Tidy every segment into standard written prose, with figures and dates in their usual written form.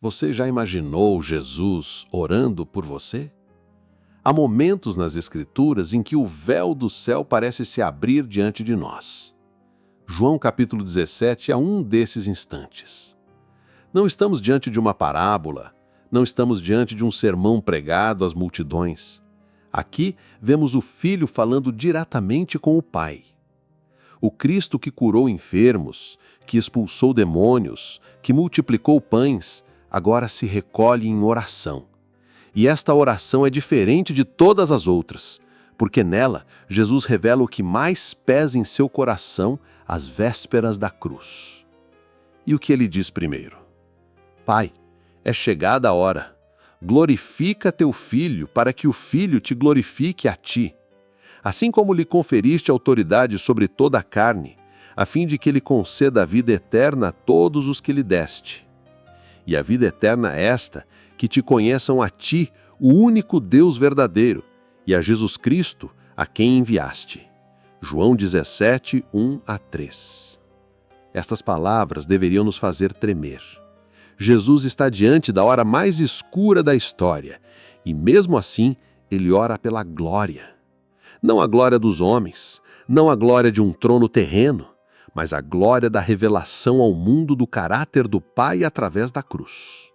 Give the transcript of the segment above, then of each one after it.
Você já imaginou Jesus orando por você? Há momentos nas Escrituras em que o véu do céu parece se abrir diante de nós. João capítulo 17 é um desses instantes. Não estamos diante de uma parábola, não estamos diante de um sermão pregado às multidões. Aqui vemos o Filho falando diretamente com o Pai. O Cristo que curou enfermos, que expulsou demônios, que multiplicou pães, agora se recolhe em oração. E esta oração é diferente de todas as outras, porque nela Jesus revela o que mais pesa em seu coração às vésperas da cruz. E o que ele diz primeiro? Pai, é chegada a hora. Glorifica teu Filho, para que o Filho te glorifique a ti. Assim como lhe conferiste autoridade sobre toda a carne, a fim de que ele conceda a vida eterna a todos os que lhe deste. E a vida eterna é esta, que te conheçam a ti, o único Deus verdadeiro, e a Jesus Cristo, a quem enviaste. João 17, 1-3. Estas palavras deveriam nos fazer tremer. Jesus está diante da hora mais escura da história, e mesmo assim, ele ora pela glória. Não a glória dos homens, não a glória de um trono terreno, mas a glória da revelação ao mundo do caráter do Pai através da cruz.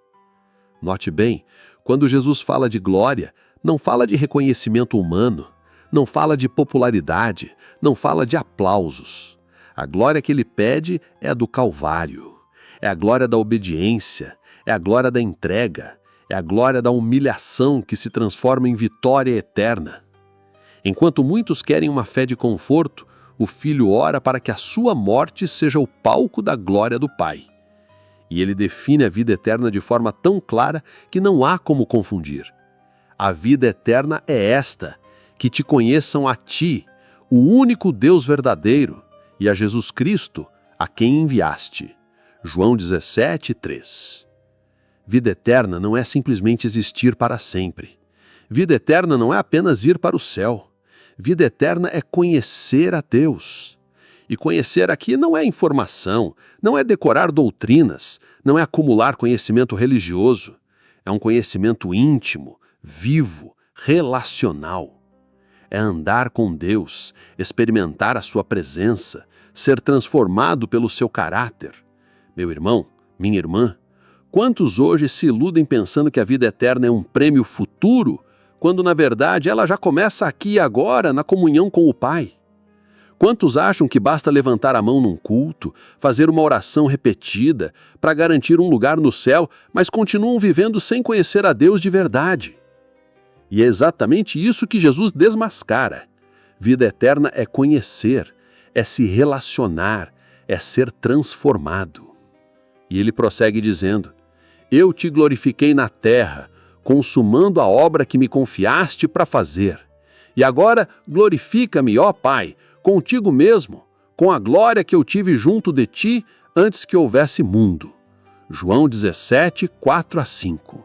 Note bem, quando Jesus fala de glória, não fala de reconhecimento humano, não fala de popularidade, não fala de aplausos. A glória que ele pede é a do Calvário, é a glória da obediência, é a glória da entrega, é a glória da humilhação que se transforma em vitória eterna. Enquanto muitos querem uma fé de conforto, o Filho ora para que a sua morte seja o palco da glória do Pai. E ele define a vida eterna de forma tão clara que não há como confundir. A vida eterna é esta, que te conheçam a ti, o único Deus verdadeiro, e a Jesus Cristo, a quem enviaste. João 17, 3. Vida eterna não é simplesmente existir para sempre. Vida eterna não é apenas ir para o céu. Vida eterna é conhecer a Deus. E conhecer aqui não é informação, não é decorar doutrinas, não é acumular conhecimento religioso. É um conhecimento íntimo, vivo, relacional. É andar com Deus, experimentar a sua presença, ser transformado pelo seu caráter. Meu irmão, minha irmã, quantos hoje se iludem pensando que a vida eterna é um prêmio futuro, quando na verdade ela já começa aqui e agora na comunhão com o Pai? Quantos acham que basta levantar a mão num culto, fazer uma oração repetida para garantir um lugar no céu, mas continuam vivendo sem conhecer a Deus de verdade? E é exatamente isso que Jesus desmascara. Vida eterna é conhecer, é se relacionar, é ser transformado. E ele prossegue dizendo: Eu te glorifiquei na terra, consumando a obra que me confiaste para fazer. E agora glorifica-me, ó Pai, contigo mesmo, com a glória que eu tive junto de ti antes que houvesse mundo. João 17, 4-5.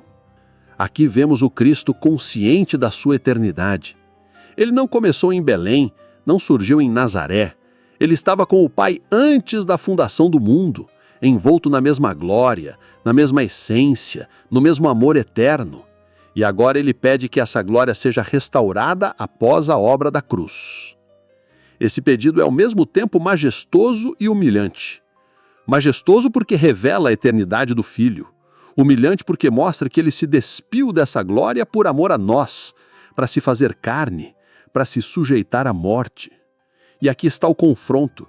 Aqui vemos o Cristo consciente da sua eternidade. Ele não começou em Belém, não surgiu em Nazaré. Ele estava com o Pai antes da fundação do mundo, envolto na mesma glória, na mesma essência, no mesmo amor eterno. E agora ele pede que essa glória seja restaurada após a obra da cruz. Esse pedido é ao mesmo tempo majestoso e humilhante. Majestoso porque revela a eternidade do Filho. Humilhante porque mostra que ele se despiu dessa glória por amor a nós, para se fazer carne, para se sujeitar à morte. E aqui está o confronto.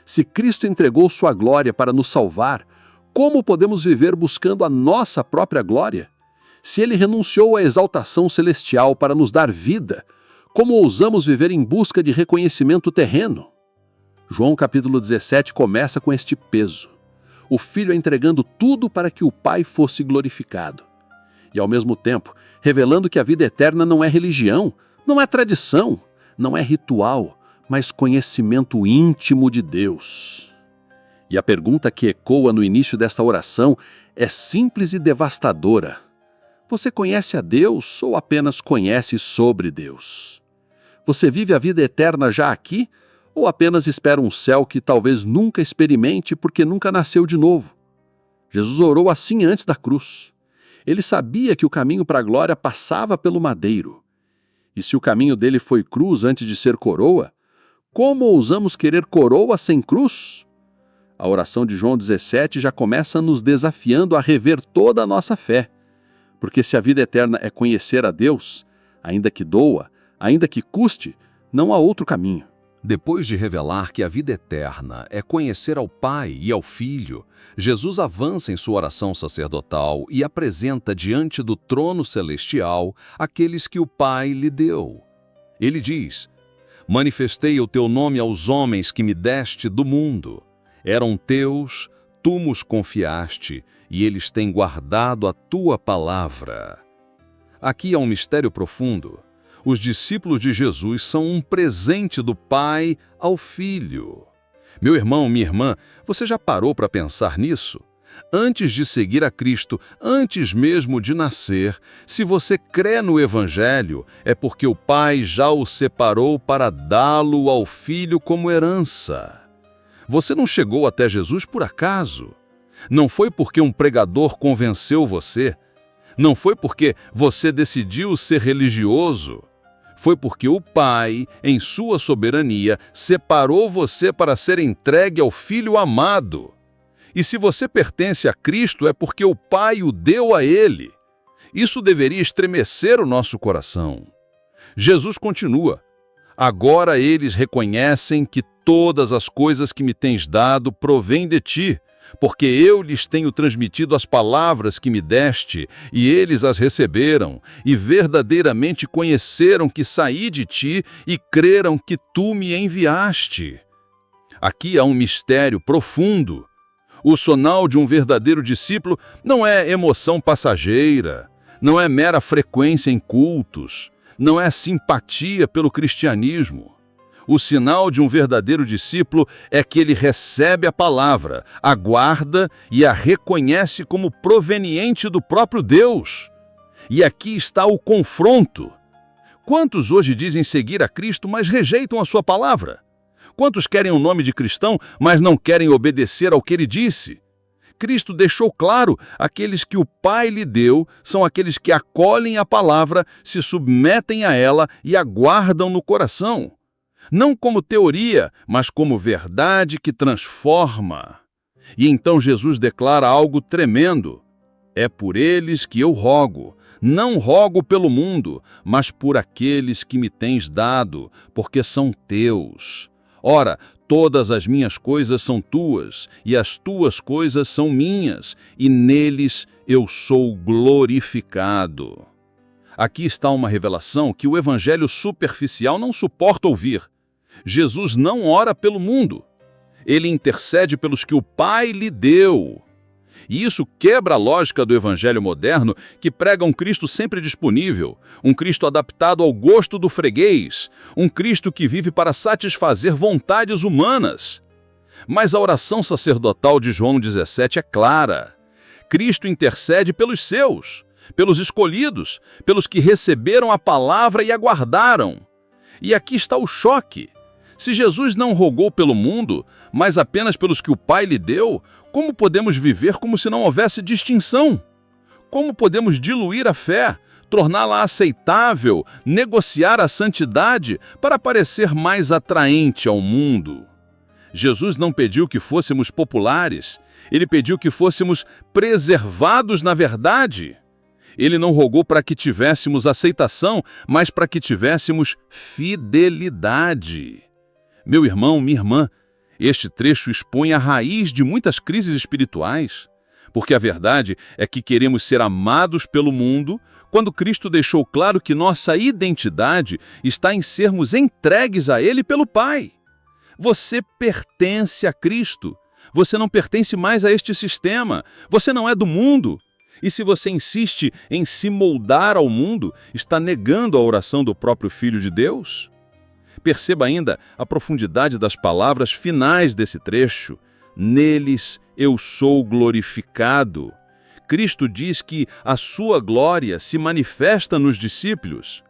Se Cristo entregou sua glória para nos salvar, como podemos viver buscando a nossa própria glória? Se ele renunciou à exaltação celestial para nos dar vida, como ousamos viver em busca de reconhecimento terreno? João capítulo 17 começa com este peso. O Filho entregando tudo para que o Pai fosse glorificado. E ao mesmo tempo, revelando que a vida eterna não é religião, não é tradição, não é ritual, mas conhecimento íntimo de Deus. E a pergunta que ecoa no início desta oração é simples e devastadora. Você conhece a Deus ou apenas conhece sobre Deus? Você vive a vida eterna já aqui ou apenas espera um céu que talvez nunca experimente porque nunca nasceu de novo? Jesus orou assim antes da cruz. Ele sabia que o caminho para a glória passava pelo madeiro. E se o caminho dele foi cruz antes de ser coroa, como ousamos querer coroa sem cruz? A oração de João 17 já começa nos desafiando a rever toda a nossa fé. Porque se a vida eterna é conhecer a Deus, ainda que doa, ainda que custe, não há outro caminho. Depois de revelar que a vida eterna é conhecer ao Pai e ao Filho, Jesus avança em sua oração sacerdotal e apresenta diante do trono celestial aqueles que o Pai lhe deu. Ele diz: manifestei o teu nome aos homens que me deste do mundo. Eram teus, tu nos confiaste, e eles têm guardado a tua palavra. Aqui há um mistério profundo. Os discípulos de Jesus são um presente do Pai ao Filho. Meu irmão, minha irmã, você já parou para pensar nisso? Antes de seguir a Cristo, antes mesmo de nascer, se você crê no Evangelho, é porque o Pai já o separou para dá-lo ao Filho como herança. Você não chegou até Jesus por acaso. Não foi porque um pregador convenceu você. Não foi porque você decidiu ser religioso. Foi porque o Pai, em sua soberania, separou você para ser entregue ao Filho amado. E se você pertence a Cristo, é porque o Pai o deu a Ele. Isso deveria estremecer o nosso coração. Jesus continua: agora eles reconhecem que todas as coisas que me tens dado provêm de ti, porque eu lhes tenho transmitido as palavras que me deste, e eles as receberam, e verdadeiramente conheceram que saí de ti e creram que tu me enviaste. Aqui há um mistério profundo. O sonal de um verdadeiro discípulo não é emoção passageira, não é mera frequência em cultos, não é simpatia pelo cristianismo. O sinal de um verdadeiro discípulo é que ele recebe a palavra, aguarda e a reconhece como proveniente do próprio Deus. E aqui está o confronto. Quantos hoje dizem seguir a Cristo, mas rejeitam a sua palavra? Quantos querem o nome de cristão, mas não querem obedecer ao que ele disse? Cristo deixou claro: aqueles que o Pai lhe deu são aqueles que acolhem a palavra, se submetem a ela e aguardam no coração. Não como teoria, mas como verdade que transforma. E então Jesus declara algo tremendo: é por eles que eu rogo. Não rogo pelo mundo, mas por aqueles que me tens dado, porque são teus. Ora, todas as minhas coisas são tuas, e as tuas coisas são minhas, e neles eu sou glorificado. Aqui está uma revelação que o evangelho superficial não suporta ouvir. Jesus não ora pelo mundo. Ele intercede pelos que o Pai lhe deu. E isso quebra a lógica do evangelho moderno, que prega um Cristo sempre disponível, um Cristo adaptado ao gosto do freguês, um Cristo que vive para satisfazer vontades humanas. Mas a oração sacerdotal de João 17 é clara. Cristo intercede pelos seus, pelos escolhidos, pelos que receberam a palavra e aguardaram. E aqui está o choque. Se Jesus não rogou pelo mundo, mas apenas pelos que o Pai lhe deu, como podemos viver como se não houvesse distinção? Como podemos diluir a fé, torná-la aceitável, negociar a santidade para parecer mais atraente ao mundo? Jesus não pediu que fôssemos populares, ele pediu que fôssemos preservados na verdade. Ele não rogou para que tivéssemos aceitação, mas para que tivéssemos fidelidade. Meu irmão, minha irmã, este trecho expõe a raiz de muitas crises espirituais, porque a verdade é que queremos ser amados pelo mundo, quando Cristo deixou claro que nossa identidade está em sermos entregues a Ele pelo Pai. Você pertence a Cristo, você não pertence mais a este sistema, você não é do mundo. E se você insiste em se moldar ao mundo, está negando a oração do próprio Filho de Deus? Perceba ainda a profundidade das palavras finais desse trecho. Neles eu sou glorificado. Cristo diz que a sua glória se manifesta nos discípulos.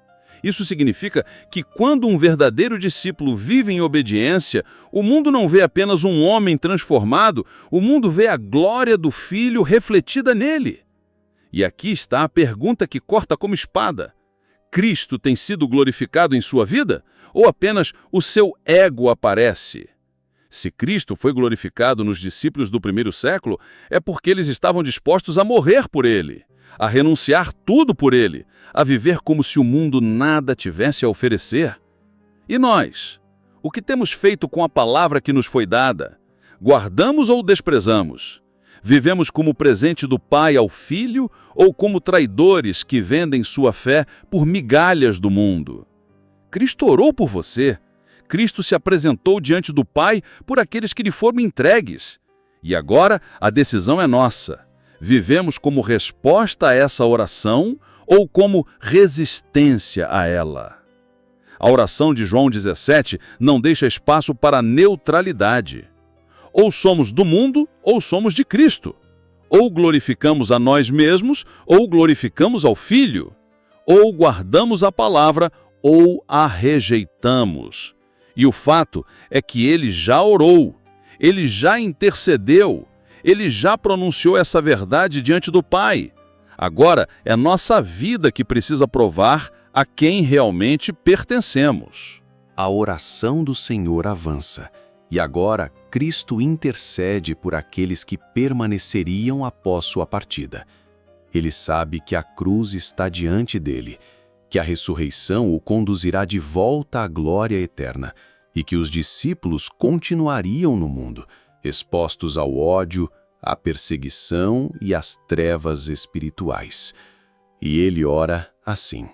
Isso significa que quando um verdadeiro discípulo vive em obediência, o mundo não vê apenas um homem transformado, o mundo vê a glória do Filho refletida nele. E aqui está a pergunta que corta como espada. Cristo tem sido glorificado em sua vida? Ou apenas o seu ego aparece? Se Cristo foi glorificado nos discípulos do primeiro século, é porque eles estavam dispostos a morrer por ele, a renunciar tudo por ele, a viver como se o mundo nada tivesse a oferecer. E nós? O que temos feito com a palavra que nos foi dada? Guardamos ou desprezamos? Vivemos como presente do Pai ao Filho ou como traidores que vendem sua fé por migalhas do mundo? Cristo orou por você. Cristo se apresentou diante do Pai por aqueles que lhe foram entregues. E agora a decisão é nossa. Vivemos como resposta a essa oração ou como resistência a ela? A oração de João 17 não deixa espaço para neutralidade. Ou somos do mundo, ou somos de Cristo. Ou glorificamos a nós mesmos, ou glorificamos ao Filho. Ou guardamos a palavra, ou a rejeitamos. E o fato é que ele já orou, ele já intercedeu, ele já pronunciou essa verdade diante do Pai. Agora é nossa vida que precisa provar a quem realmente pertencemos. A oração do Senhor avança, e agora Cristo intercede por aqueles que permaneceriam após sua partida. Ele sabe que a cruz está diante dele, que a ressurreição o conduzirá de volta à glória eterna e que os discípulos continuariam no mundo, expostos ao ódio, à perseguição e às trevas espirituais. E ele ora assim: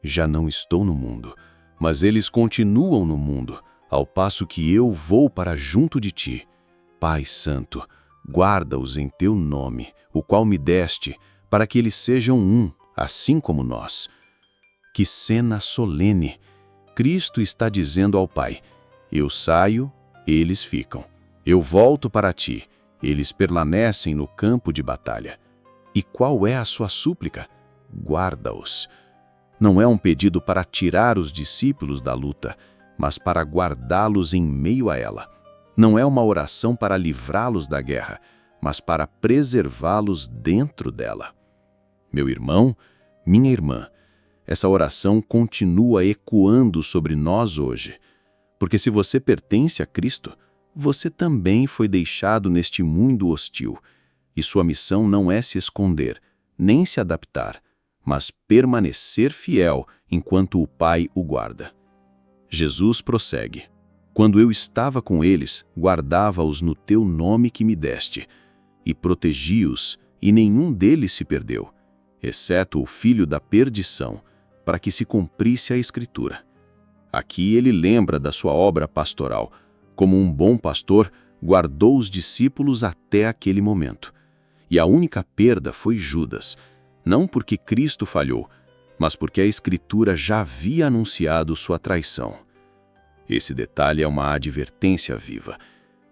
já não estou no mundo, mas eles continuam no mundo, ao passo que eu vou para junto de ti. Pai Santo, guarda-os em teu nome, o qual me deste, para que eles sejam um, assim como nós. Que cena solene! Cristo está dizendo ao Pai: eu saio, eles ficam. Eu volto para ti, eles permanecem no campo de batalha. E qual é a sua súplica? Guarda-os. Não é um pedido para tirar os discípulos da luta, mas para guardá-los em meio a ela. Não é uma oração para livrá-los da guerra, mas para preservá-los dentro dela. Meu irmão, minha irmã, essa oração continua ecoando sobre nós hoje, porque se você pertence a Cristo, você também foi deixado neste mundo hostil, e sua missão não é se esconder, nem se adaptar, mas permanecer fiel enquanto o Pai o guarda. Jesus prossegue: quando eu estava com eles, guardava-os no teu nome que me deste, e protegi-os, e nenhum deles se perdeu, exceto o filho da perdição, para que se cumprisse a Escritura. Aqui ele lembra da sua obra pastoral. Como um bom pastor, guardou os discípulos até aquele momento. E a única perda foi Judas, não porque Cristo falhou, mas porque a Escritura já havia anunciado sua traição. Esse detalhe é uma advertência viva.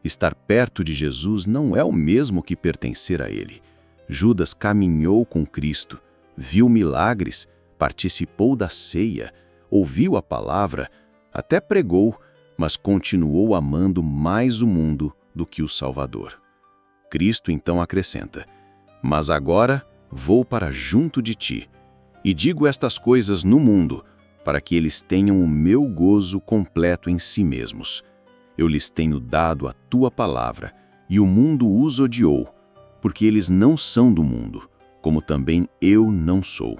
Estar perto de Jesus não é o mesmo que pertencer a ele. Judas caminhou com Cristo, viu milagres, participou da ceia, ouviu a palavra, até pregou, mas continuou amando mais o mundo do que o Salvador. Cristo então acrescenta: mas agora vou para junto de ti, e digo estas coisas no mundo, para que eles tenham o meu gozo completo em si mesmos. Eu lhes tenho dado a tua palavra, e o mundo os odiou, porque eles não são do mundo, como também eu não sou.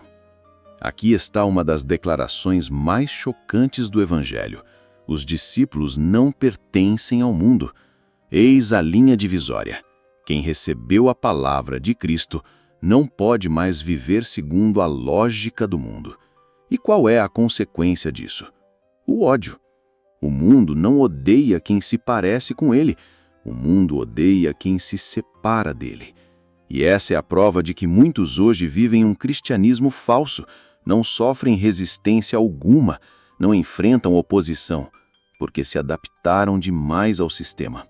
Aqui está uma das declarações mais chocantes do Evangelho. Os discípulos não pertencem ao mundo. Eis a linha divisória. Quem recebeu a palavra de Cristo não pode mais viver segundo a lógica do mundo. E qual é a consequência disso? O ódio. O mundo não odeia quem se parece com ele. O mundo odeia quem se separa dele. E essa é a prova de que muitos hoje vivem um cristianismo falso, não sofrem resistência alguma, não enfrentam oposição, porque se adaptaram demais ao sistema.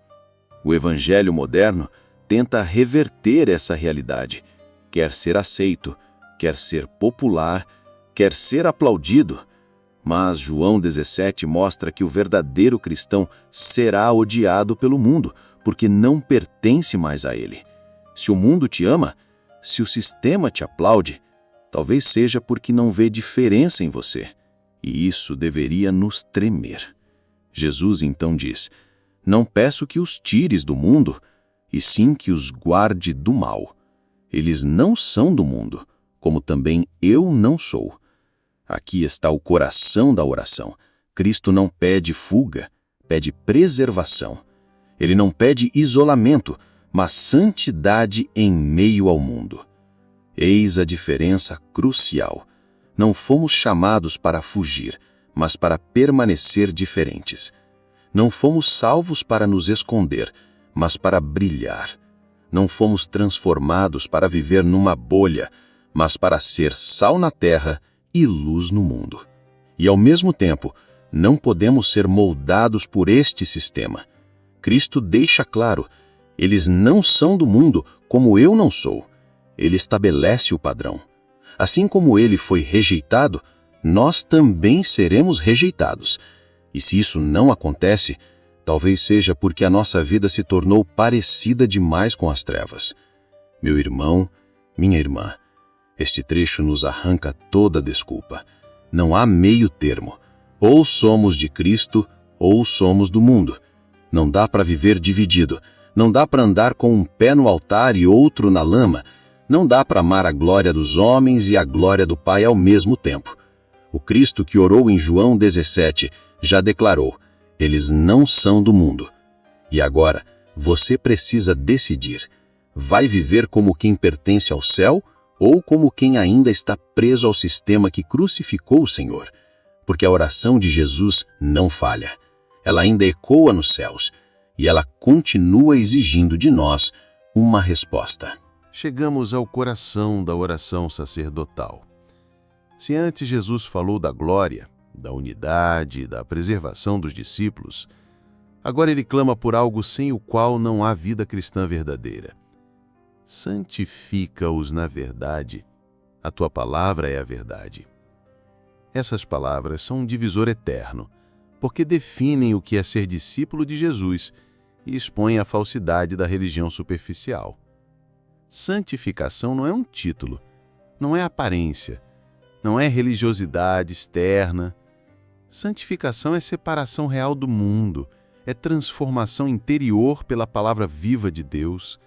O evangelho moderno tenta reverter essa realidade. Quer ser aceito, quer ser popular, quer ser aplaudido. Mas João 17 mostra que o verdadeiro cristão será odiado pelo mundo, porque não pertence mais a ele. Se o mundo te ama, Se o sistema te aplaude, talvez seja porque não vê diferença em você. E isso deveria nos tremer. Jesus então diz: não peço que os tires do mundo, e sim que os guarde do mal. Eles não são do mundo, como também eu não sou. Aqui está o coração da oração. Cristo não pede fuga, pede preservação. Ele não pede isolamento, mas santidade em meio ao mundo. Eis a diferença crucial. Não fomos chamados para fugir, mas para permanecer diferentes. Não fomos salvos para nos esconder, mas para brilhar. Não fomos transformados para viver numa bolha, mas para ser sal na terra e luz no mundo. E ao mesmo tempo, não podemos ser moldados por este sistema. Cristo deixa claro: eles não são do mundo como eu não sou. Ele estabelece o padrão. Assim como ele foi rejeitado, nós também seremos rejeitados. E se isso não acontece, talvez seja porque a nossa vida se tornou parecida demais com as trevas. Meu irmão, minha irmã, este trecho nos arranca toda desculpa. Não há meio termo. Ou somos de Cristo, ou somos do mundo. Não dá para viver dividido. Não dá para andar com um pé no altar e outro na lama. Não dá para amar a glória dos homens e a glória do Pai ao mesmo tempo. O Cristo que orou em João 17 já declarou: eles não são do mundo. E agora, você precisa decidir: vai viver como quem pertence ao céu ou como quem ainda está preso ao sistema que crucificou o Senhor? Porque a oração de Jesus não falha. Ela ainda ecoa nos céus e ela continua exigindo de nós uma resposta. Chegamos ao coração da oração sacerdotal. Se antes Jesus falou da glória, da unidade, da preservação dos discípulos, agora ele clama por algo sem o qual não há vida cristã verdadeira. Santifica-os na verdade. A tua palavra é a verdade. Essas palavras são um divisor eterno, porque definem o que é ser discípulo de Jesus e expõem a falsidade da religião superficial. Santificação não é um título, não é aparência, não é religiosidade externa. Santificação é separação real do mundo, é transformação interior pela palavra viva de Deus.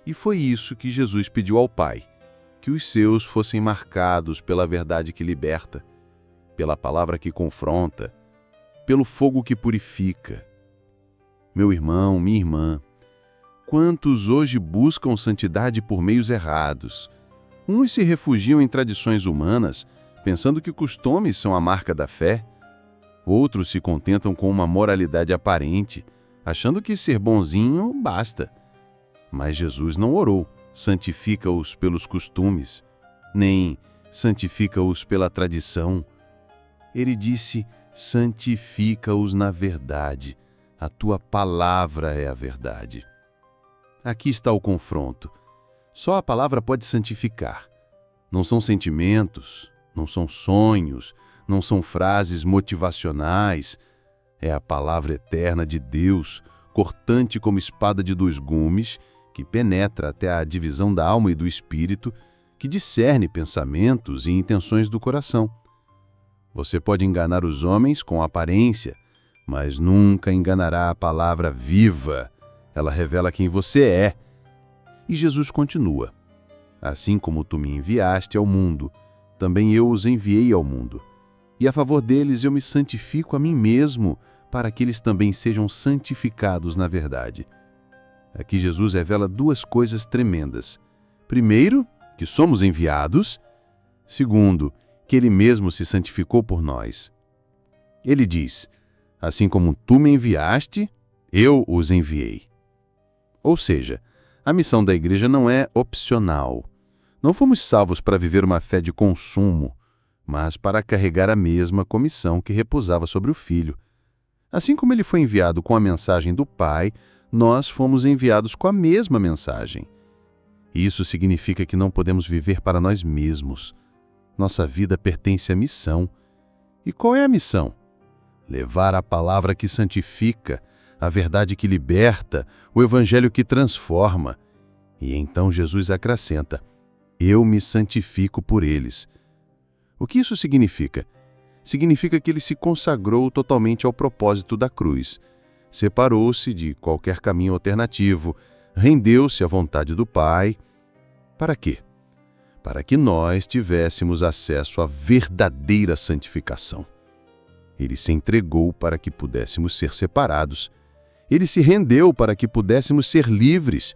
E foi isso que Jesus pediu ao Pai, que os seus fossem marcados pela verdade que liberta, pela palavra que confronta, pelo fogo que purifica. Meu irmão, minha irmã, quantos hoje buscam santidade por meios errados? Uns se refugiam em tradições humanas, pensando que costumes são a marca da fé. Outros se contentam com uma moralidade aparente, achando que ser bonzinho basta. Mas Jesus não orou: santifica-os pelos costumes, nem santifica-os pela tradição. Ele disse: santifica-os na verdade. A tua palavra é a verdade. Aqui está o confronto. Só a palavra pode santificar. Não são sentimentos, não são sonhos, não são frases motivacionais. É a palavra eterna de Deus, cortante como espada de dois gumes, que penetra até a divisão da alma e do espírito, que discerne pensamentos e intenções do coração. Você pode enganar os homens com aparência, mas nunca enganará a palavra viva. Ela revela quem você é. E Jesus continua: assim como tu me enviaste ao mundo, também eu os enviei ao mundo. E a favor deles eu me santifico a mim mesmo, para que eles também sejam santificados na verdade. Aqui Jesus revela duas coisas tremendas. Primeiro, que somos enviados. Segundo, que Ele mesmo se santificou por nós. Ele diz: assim como tu me enviaste, eu os enviei. Ou seja, a missão da igreja não é opcional. Não fomos salvos para viver uma fé de consumo, mas para carregar a mesma comissão que repousava sobre o Filho. Assim como ele foi enviado com a mensagem do Pai, nós fomos enviados com a mesma mensagem. Isso significa que não podemos viver para nós mesmos. Nossa vida pertence à missão. E qual é a missão? Levar a palavra que santifica, a verdade que liberta, o evangelho que transforma. E então Jesus acrescenta: eu me santifico por eles. O que isso significa? Significa que ele se consagrou totalmente ao propósito da cruz. Separou-se de qualquer caminho alternativo, rendeu-se à vontade do Pai. Para quê? Para que nós tivéssemos acesso à verdadeira santificação. Ele se entregou para que pudéssemos ser separados. Ele se rendeu para que pudéssemos ser livres.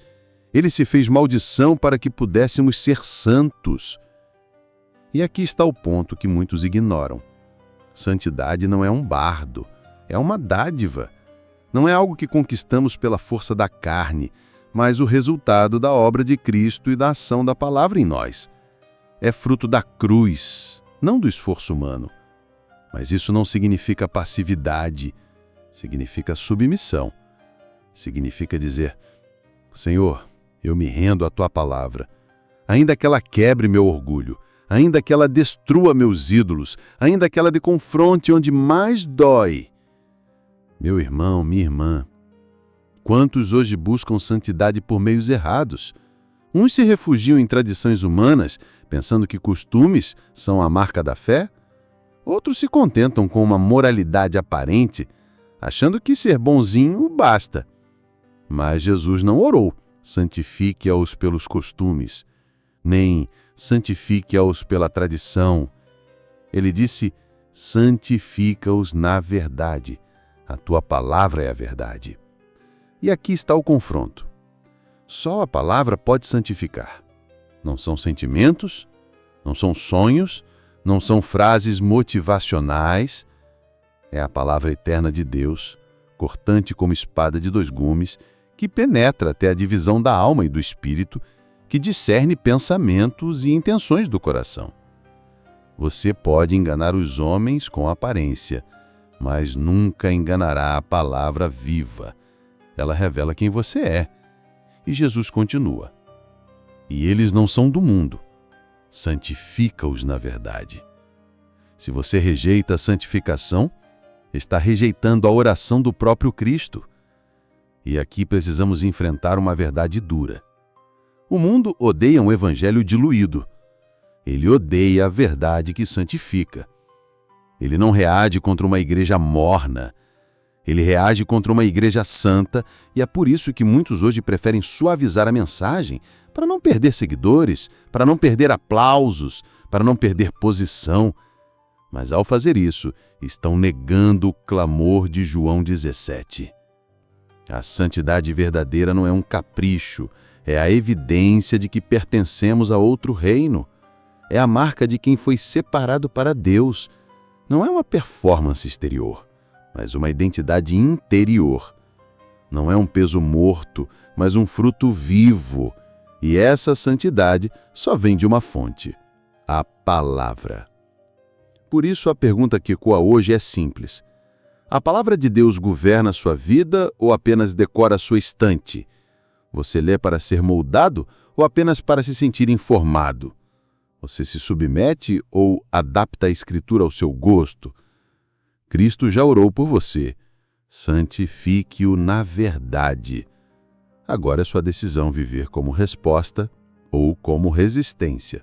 Ele se fez maldição para que pudéssemos ser santos. E aqui está o ponto que muitos ignoram. Santidade não é um bardo, é uma dádiva. Não é algo que conquistamos pela força da carne, mas o resultado da obra de Cristo e da ação da palavra em nós. É fruto da cruz, não do esforço humano. Mas isso não significa passividade, significa submissão. Significa dizer: Senhor, eu me rendo à Tua palavra. Ainda que ela quebre meu orgulho, ainda que ela destrua meus ídolos, ainda que ela dê confronte onde mais dói. Meu irmão, minha irmã, quantos hoje buscam santidade por meios errados? Uns se refugiam em tradições humanas, pensando que costumes são a marca da fé. Outros se contentam com uma moralidade aparente, achando que ser bonzinho basta. Mas Jesus não orou: santifique-os pelos costumes, nem santifique-os pela tradição. Ele disse: santifica-os na verdade. A tua palavra é a verdade. E aqui está o confronto. Só a palavra pode santificar. Não são sentimentos, não são sonhos, não são frases motivacionais. É a palavra eterna de Deus, cortante como espada de 2 gumes, que penetra até a divisão da alma e do espírito, que discerne pensamentos e intenções do coração. Você pode enganar os homens com aparência, mas nunca enganará a palavra viva. Ela revela quem você é. E Jesus continua: e eles não são do mundo. Santifica-os na verdade. Se você rejeita a santificação, está rejeitando a oração do próprio Cristo. E aqui precisamos enfrentar uma verdade dura. O mundo odeia um evangelho diluído. Ele odeia a verdade que santifica. Ele não reage contra uma igreja morna. Ele reage contra uma igreja santa, e é por isso que muitos hoje preferem suavizar a mensagem para não perder seguidores, para não perder aplausos, para não perder posição. Mas ao fazer isso, estão negando o clamor de João 17. A santidade verdadeira não é um capricho, é a evidência de que pertencemos a outro reino. É a marca de quem foi separado para Deus. Não é uma performance exterior, mas uma identidade interior. Não é um peso morto, mas um fruto vivo. E essa santidade só vem de uma fonte: a palavra. Por isso a pergunta que ecoa hoje é simples: a palavra de Deus governa a sua vida ou apenas decora a sua estante? Você lê para ser moldado ou apenas para se sentir informado? Você se submete ou adapta a Escritura ao seu gosto? Cristo já orou por você. Santifique-o na verdade. Agora é sua decisão viver como resposta ou como resistência.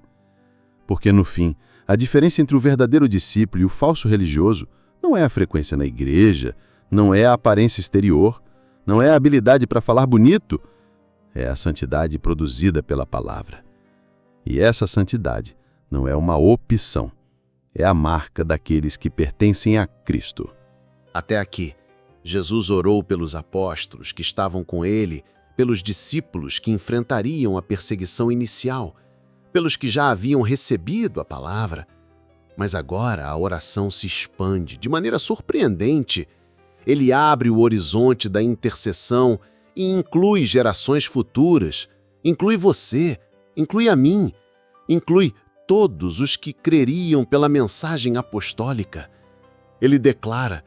Porque, no fim, a diferença entre o verdadeiro discípulo e o falso religioso não é a frequência na igreja, não é a aparência exterior, não é a habilidade para falar bonito, é a santidade produzida pela palavra. E essa santidade não é uma opção, é a marca daqueles que pertencem a Cristo. Até aqui, Jesus orou pelos apóstolos que estavam com ele, pelos discípulos que enfrentariam a perseguição inicial, pelos que já haviam recebido a palavra. Mas agora a oração se expande de maneira surpreendente. Ele abre o horizonte da intercessão e inclui gerações futuras, inclui você, inclui a mim, inclui todos os que creriam pela mensagem apostólica. Ele declara: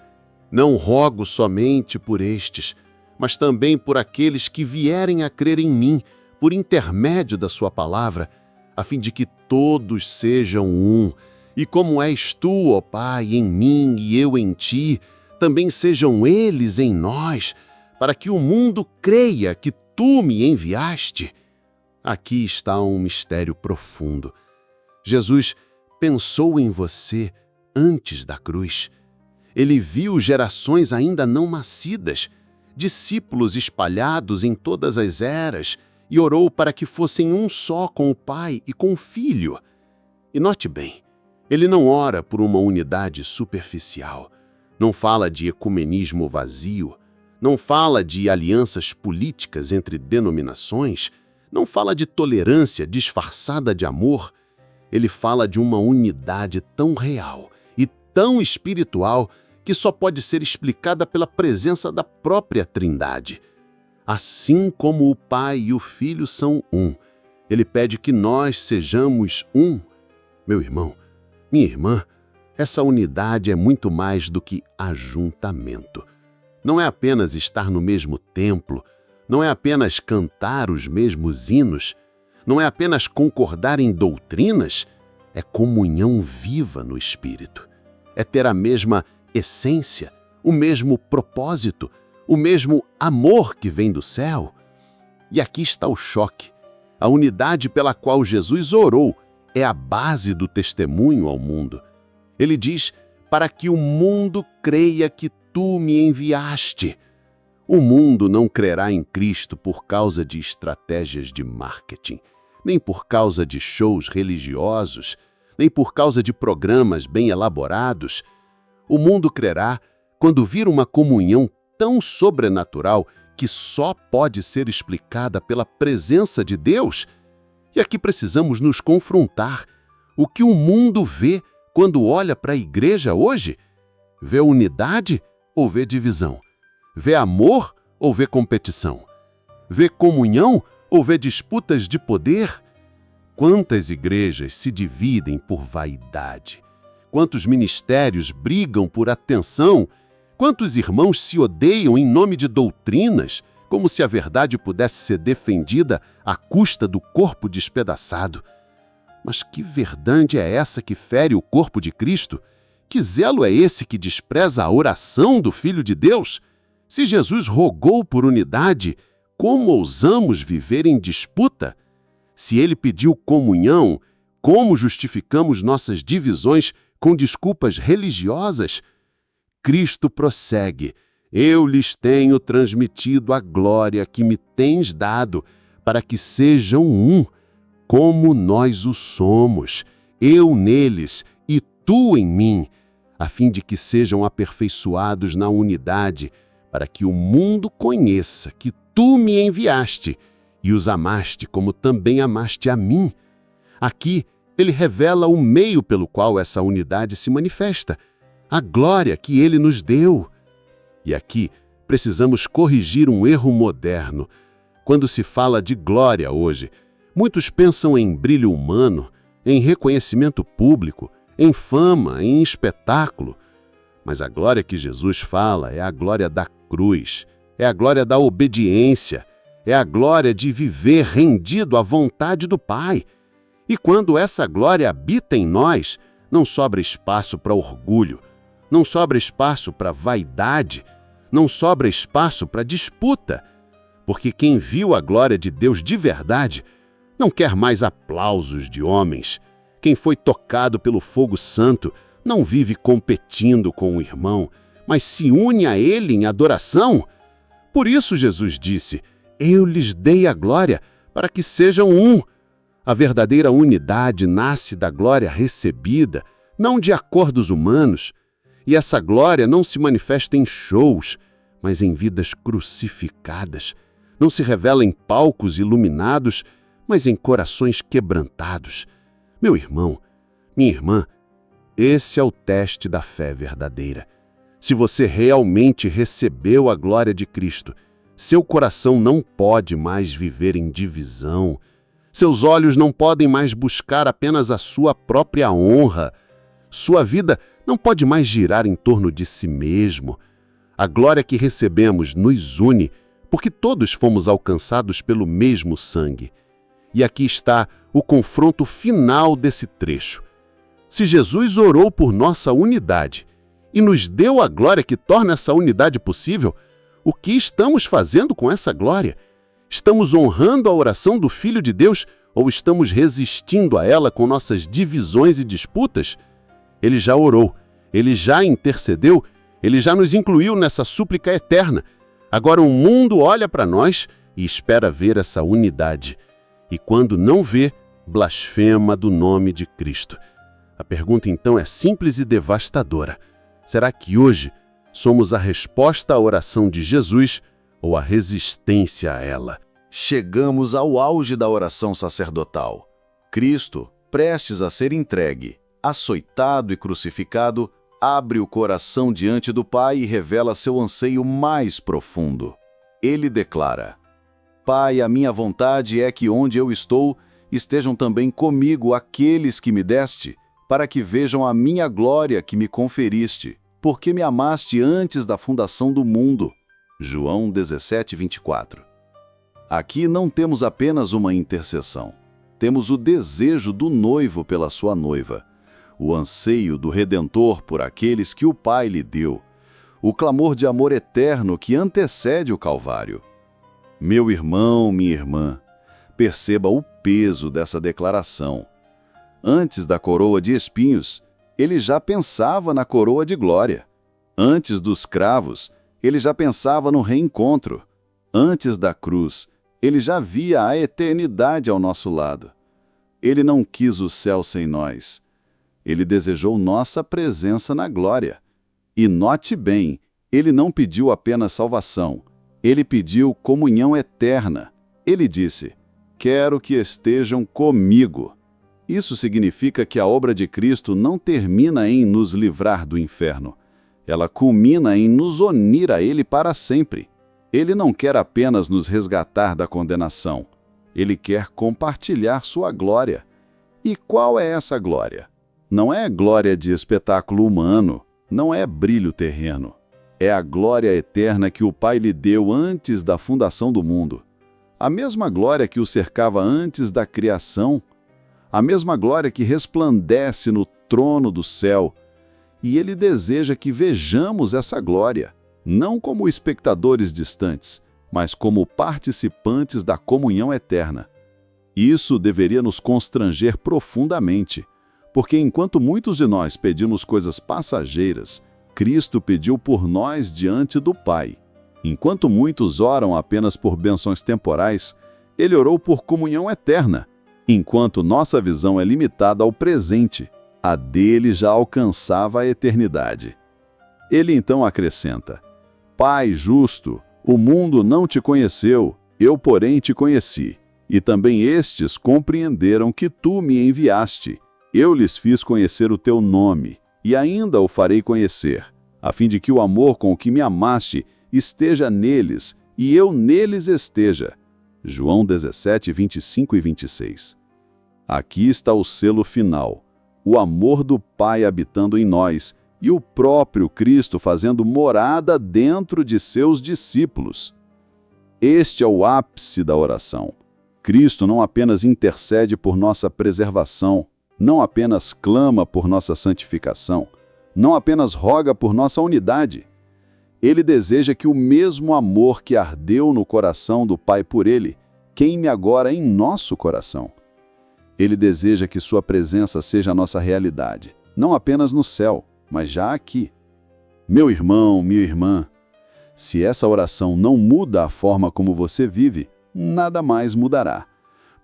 não rogo somente por estes, mas também por aqueles que vierem a crer em mim, por intermédio da sua palavra, a fim de que todos sejam um, e como és tu, ó Pai, em mim e eu em ti, também sejam eles em nós, para que o mundo creia que tu me enviaste. Aqui está um mistério profundo. Jesus pensou em você antes da cruz. Ele viu gerações ainda não nascidas, discípulos espalhados em todas as eras, e orou para que fossem um só com o Pai e com o Filho. E note bem, ele não ora por uma unidade superficial, não fala de ecumenismo vazio, não fala de alianças políticas entre denominações, não fala de tolerância disfarçada de amor. Ele fala de uma unidade tão real e tão espiritual que só pode ser explicada pela presença da própria Trindade. Assim como o Pai e o Filho são um, ele pede que nós sejamos um. Meu irmão, minha irmã, essa unidade é muito mais do que ajuntamento. Não é apenas estar no mesmo templo, não é apenas cantar os mesmos hinos, não é apenas concordar em doutrinas, é comunhão viva no Espírito. É ter a mesma essência, o mesmo propósito, o mesmo amor que vem do céu. E aqui está o choque. A unidade pela qual Jesus orou é a base do testemunho ao mundo. Ele diz, para que o mundo creia que tu me enviaste. O mundo não crerá em Cristo por causa de estratégias de marketing, nem por causa de shows religiosos, nem por causa de programas bem elaborados. O mundo crerá quando vir uma comunhão tão sobrenatural que só pode ser explicada pela presença de Deus. E aqui precisamos nos confrontar. O que o mundo vê quando olha para a igreja hoje? Vê unidade ou vê divisão? Vê amor ou vê competição? Vê comunhão ou vê disputas de poder? Quantas igrejas se dividem por vaidade? Quantos ministérios brigam por atenção? Quantos irmãos se odeiam em nome de doutrinas, como se a verdade pudesse ser defendida à custa do corpo despedaçado? Mas que verdade é essa que fere o corpo de Cristo? Que zelo é esse que despreza a oração do Filho de Deus? Se Jesus rogou por unidade, como ousamos viver em disputa? Se ele pediu comunhão, como justificamos nossas divisões com desculpas religiosas? Cristo prossegue, eu lhes tenho transmitido a glória que me tens dado, para que sejam um, como nós o somos, eu neles e tu em mim, a fim de que sejam aperfeiçoados na unidade, para que o mundo conheça que tu me enviaste e os amaste como também amaste a mim. Aqui, ele revela o meio pelo qual essa unidade se manifesta, a glória que ele nos deu. E aqui, precisamos corrigir um erro moderno. Quando se fala de glória hoje, muitos pensam em brilho humano, em reconhecimento público, em fama, em espetáculo. Mas a glória que Jesus fala é a glória da cruz, é a glória da obediência, é a glória de viver rendido à vontade do Pai. E quando essa glória habita em nós, não sobra espaço para orgulho, não sobra espaço para vaidade, não sobra espaço para disputa, porque quem viu a glória de Deus de verdade não quer mais aplausos de homens. Quem foi tocado pelo fogo santo não vive competindo com o irmão, mas se une a ele em adoração. Por isso Jesus disse, eu lhes dei a glória para que sejam um. A verdadeira unidade nasce da glória recebida, não de acordos humanos. E essa glória não se manifesta em shows, mas em vidas crucificadas. Não se revela em palcos iluminados, mas em corações quebrantados. Meu irmão, minha irmã, esse é o teste da fé verdadeira. Se você realmente recebeu a glória de Cristo, seu coração não pode mais viver em divisão. Seus olhos não podem mais buscar apenas a sua própria honra. Sua vida não pode mais girar em torno de si mesmo. A glória que recebemos nos une, porque todos fomos alcançados pelo mesmo sangue. E aqui está o confronto final desse trecho. Se Jesus orou por nossa unidade e nos deu a glória que torna essa unidade possível, o que estamos fazendo com essa glória? Estamos honrando a oração do Filho de Deus ou estamos resistindo a ela com nossas divisões e disputas? Ele já orou, ele já intercedeu, ele já nos incluiu nessa súplica eterna. Agora o mundo olha para nós e espera ver essa unidade. E quando não vê, blasfema do nome de Cristo. A pergunta então é simples e devastadora. Será que hoje somos a resposta à oração de Jesus ou a resistência a ela? Chegamos ao auge da oração sacerdotal. Cristo, prestes a ser entregue, açoitado e crucificado, abre o coração diante do Pai e revela seu anseio mais profundo. Ele declara: Pai, a minha vontade é que onde eu estou, estejam também comigo aqueles que me deste, para que vejam a minha glória que me conferiste, porque me amaste antes da fundação do mundo. João 17, 24. Aqui não temos apenas uma intercessão. Temos o desejo do noivo pela sua noiva, o anseio do Redentor por aqueles que o Pai lhe deu, o clamor de amor eterno que antecede o Calvário. Meu irmão, minha irmã, perceba o peso dessa declaração. Antes da coroa de espinhos, ele já pensava na coroa de glória. Antes dos cravos, ele já pensava no reencontro. Antes da cruz, ele já via a eternidade ao nosso lado. Ele não quis o céu sem nós. Ele desejou nossa presença na glória. E note bem, ele não pediu apenas salvação. Ele pediu comunhão eterna. Ele disse: quero que estejam comigo. Isso significa que a obra de Cristo não termina em nos livrar do inferno. Ela culmina em nos unir a Ele para sempre. Ele não quer apenas nos resgatar da condenação. Ele quer compartilhar sua glória. E qual é essa glória? Não é glória de espetáculo humano, não é brilho terreno. É a glória eterna que o Pai lhe deu antes da fundação do mundo. A mesma glória que o cercava antes da criação. A mesma glória que resplandece no trono do céu. E Ele deseja que vejamos essa glória, não como espectadores distantes, mas como participantes da comunhão eterna. Isso deveria nos constranger profundamente, porque enquanto muitos de nós pedimos coisas passageiras, Cristo pediu por nós diante do Pai. Enquanto muitos oram apenas por bênçãos temporais, Ele orou por comunhão eterna. Enquanto nossa visão é limitada ao presente, a dele já alcançava a eternidade. Ele então acrescenta: Pai justo, o mundo não te conheceu, eu porém te conheci. E também estes compreenderam que tu me enviaste. Eu lhes fiz conhecer o teu nome, e ainda o farei conhecer, a fim de que o amor com o que me amaste esteja neles, e eu neles esteja. João 17, 25 e 26. Aqui está o selo final, o amor do Pai habitando em nós, e o próprio Cristo fazendo morada dentro de seus discípulos. Este é o ápice da oração. Cristo não apenas intercede por nossa preservação, não apenas clama por nossa santificação, não apenas roga por nossa unidade. Ele deseja que o mesmo amor que ardeu no coração do Pai por ele, queime agora em nosso coração. Ele deseja que sua presença seja a nossa realidade, não apenas no céu, mas já aqui. Meu irmão, minha irmã, se essa oração não muda a forma como você vive, nada mais mudará,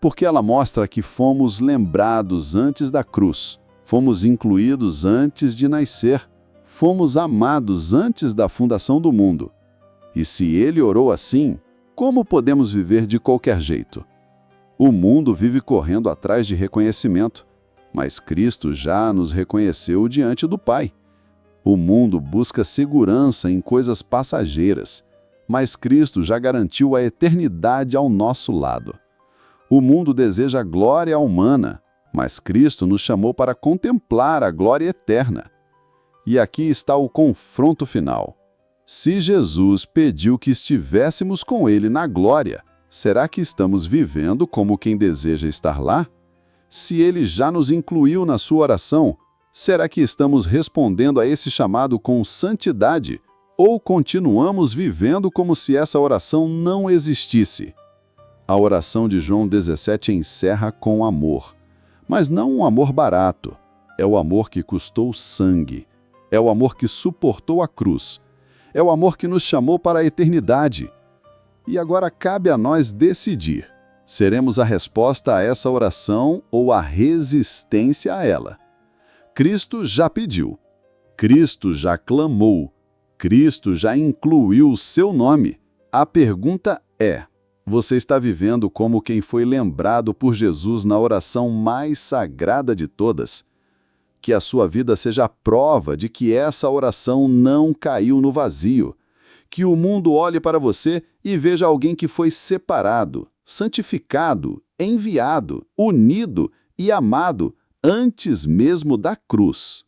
porque ela mostra que fomos lembrados antes da cruz, fomos incluídos antes de nascer, fomos amados antes da fundação do mundo. E se ele orou assim, como podemos viver de qualquer jeito? O mundo vive correndo atrás de reconhecimento, mas Cristo já nos reconheceu diante do Pai. O mundo busca segurança em coisas passageiras, mas Cristo já garantiu a eternidade ao nosso lado. O mundo deseja a glória humana, mas Cristo nos chamou para contemplar a glória eterna. E aqui está o confronto final. Se Jesus pediu que estivéssemos com Ele na glória, será que estamos vivendo como quem deseja estar lá? Se Ele já nos incluiu na sua oração, será que estamos respondendo a esse chamado com santidade? Ou continuamos vivendo como se essa oração não existisse? A oração de João 17 encerra com amor. Mas não um amor barato. É o amor que custou sangue. É o amor que suportou a cruz. É o amor que nos chamou para a eternidade. E agora cabe a nós decidir. Seremos a resposta a essa oração ou a resistência a ela? Cristo já pediu. Cristo já clamou. Cristo já incluiu o seu nome. A pergunta é: você está vivendo como quem foi lembrado por Jesus na oração mais sagrada de todas? Que a sua vida seja a prova de que essa oração não caiu no vazio. Que o mundo olhe para você e veja alguém que foi separado, santificado, enviado, unido e amado antes mesmo da cruz.